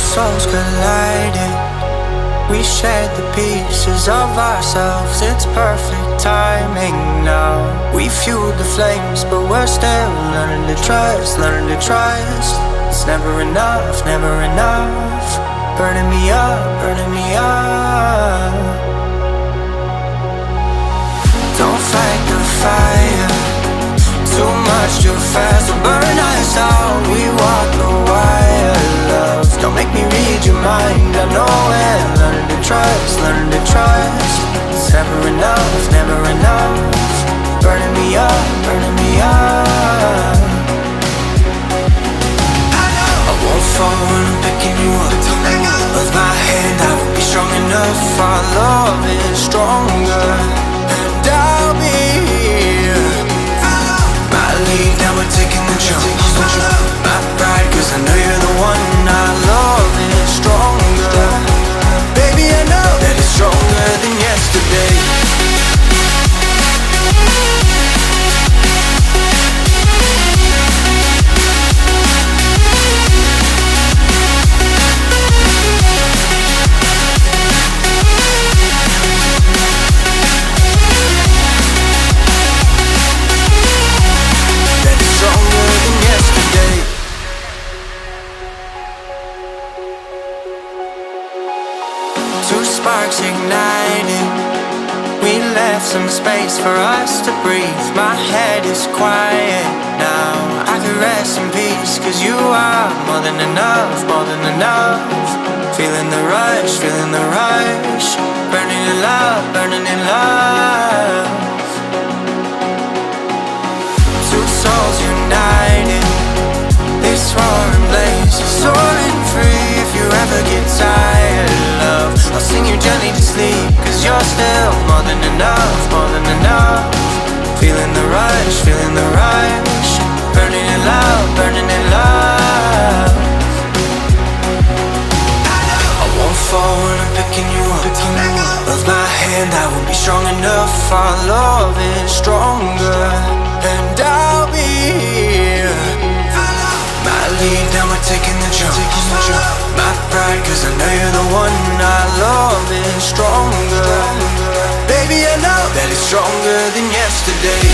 souls collided. We shared the pieces of ourselves. It's perfect timing now. We fueled the flames, but we're still learning to trust, learning to trust. It's never enough, never enough. Burning me up, burning me up. Don't fight the fire, too much too fast will burn us out. We walk the wire, love. Don't make me read your mind. I know it. Learning to trust, learning to trust. It's never enough, never enough. Burning me up, burning me up. I won't fall when I'm picking you up. With my hand, I won't be strong enough. Our love is stronger, and I'll be here. My lead, now we're taking the jump. My pride, cause I know you're the one. Our love is stronger. Baby, I know that it's stronger than yesterday. Sparks ignited. We left some space for us to breathe. My head is quiet now. I can rest in peace, cause you are more than enough, more than enough. Feeling the rush, feeling the rush. Burning in love, burning in love. Two souls united. This roaring blaze is soaring free. If you ever get tired, love, I'll sing you gently to sleep, cause you're still more than enough, more than enough. Feeling the rush, feeling the rush. Burning in love, burning in love. I won't fall when I'm picking you up. With my hand, I won't be strong enough. Our love is stronger, and I'll be here. My lead, now we're taking the jump. My pride, cause I know you're the one. Our love is stronger. Baby, I know that it's stronger than yesterday.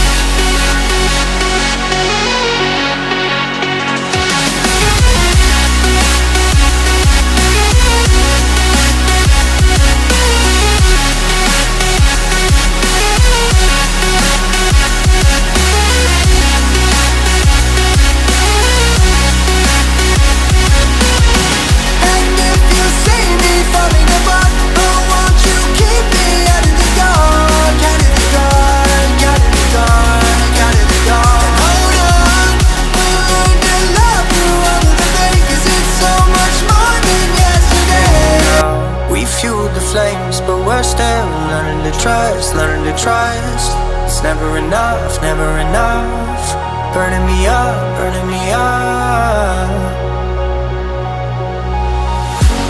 Flames, but we're still learning to trust, learning to trust. It's never enough, never enough. Burning me up, burning me up.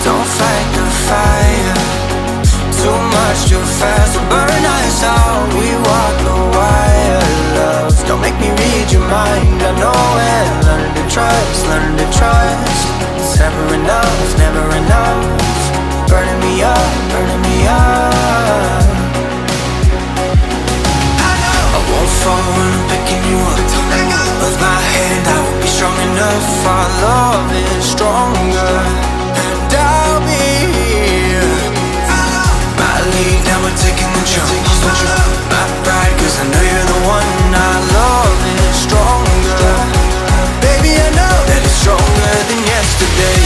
Don't fight the fire, too much too fast will burn us out. We walk the wire, love. Don't make me read your mind. I know it. Learning to trust, learning to trust. It's never enough, never enough. Burning me up, burning me up. I won't fall when I'm picking you up. With my hand, I won't be strong enough. Our love is stronger, and I'll be here. My lead, now we're taking the jump. My pride, cause I know you're the one. Our love is stronger. Baby, I know that it's stronger than yesterday.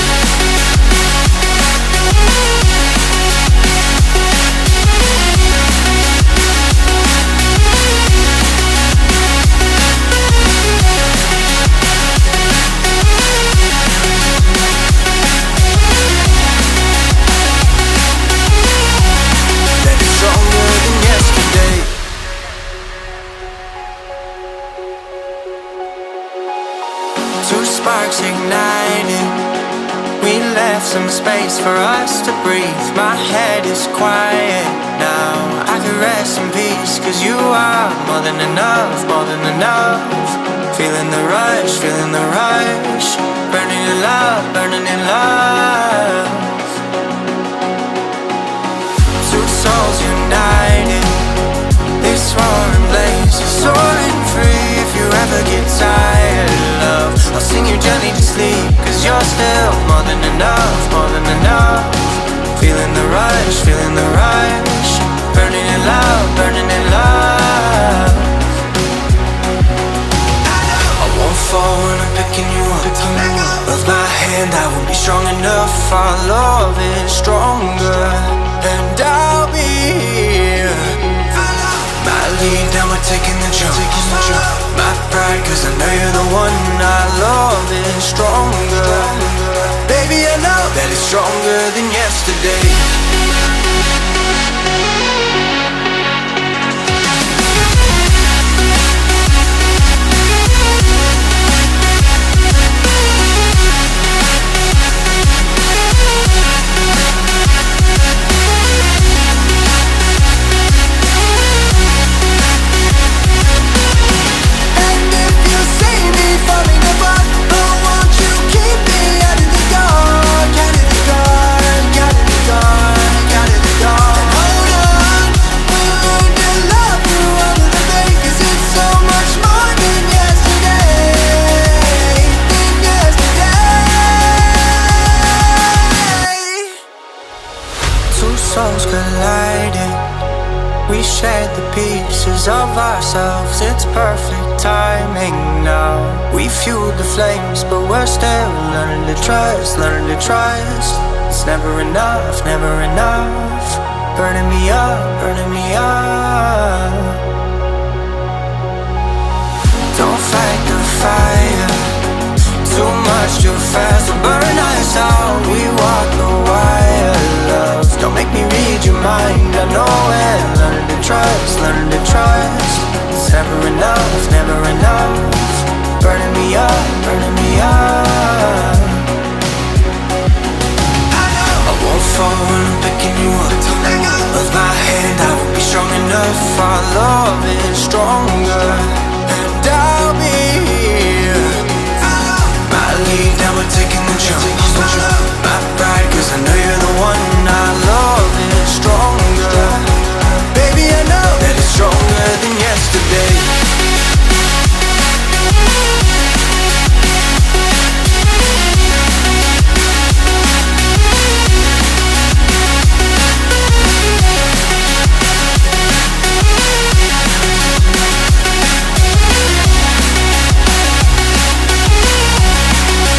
Sparks ignited. We left some space for us to breathe. My head is quiet now. I can rest in peace, cause you are more than enough, more than enough. Feeling the rush, feeling the rush. Burning in love, burning in love. you gently to sleep, 'cause you're still more than enough, more than enough. Feeling the rush, feeling the rush. Burning in love, burning in love. I won't fall when I'm picking you up. Of my hand, I won't be strong enough. Our love is stronger, and I'll be here. My lead, now we're taking the jump. My pride, 'cause I know you're the one. Our love is stronger. Baby, I know that it's stronger than yesterday. Souls colliding, we shared the pieces of ourselves. It's perfect timing now. We fueled the flames, but we're still learning to trust, learning to trust. It's never enough, never enough. Burning me up, burning me up. Don't fight the fire, too much too fast to burn us out. We walk the wire, love. Don't make me read your mind, I know it. Learning to trust, learning to trust. It's never enough, never enough. Burning me up, burning me up. I won't fall when I'm picking you up. Of my hand, I won't be strong enough. Our love is stronger, and I'll be here. My lead, now we're taking the jump. My pride, 'cause I know you're the one. Our love is stronger. Baby, I know that it's stronger than yesterday.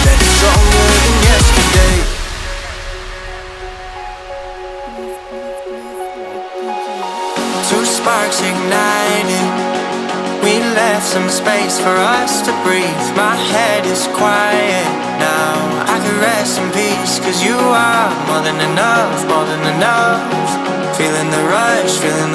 That it's stronger than yesterday. Two sparks ignited. We left some space for us to breathe. My head is quiet now. I can rest in peace, 'cause you are more than enough, more than enough. Feeling the rush, feeling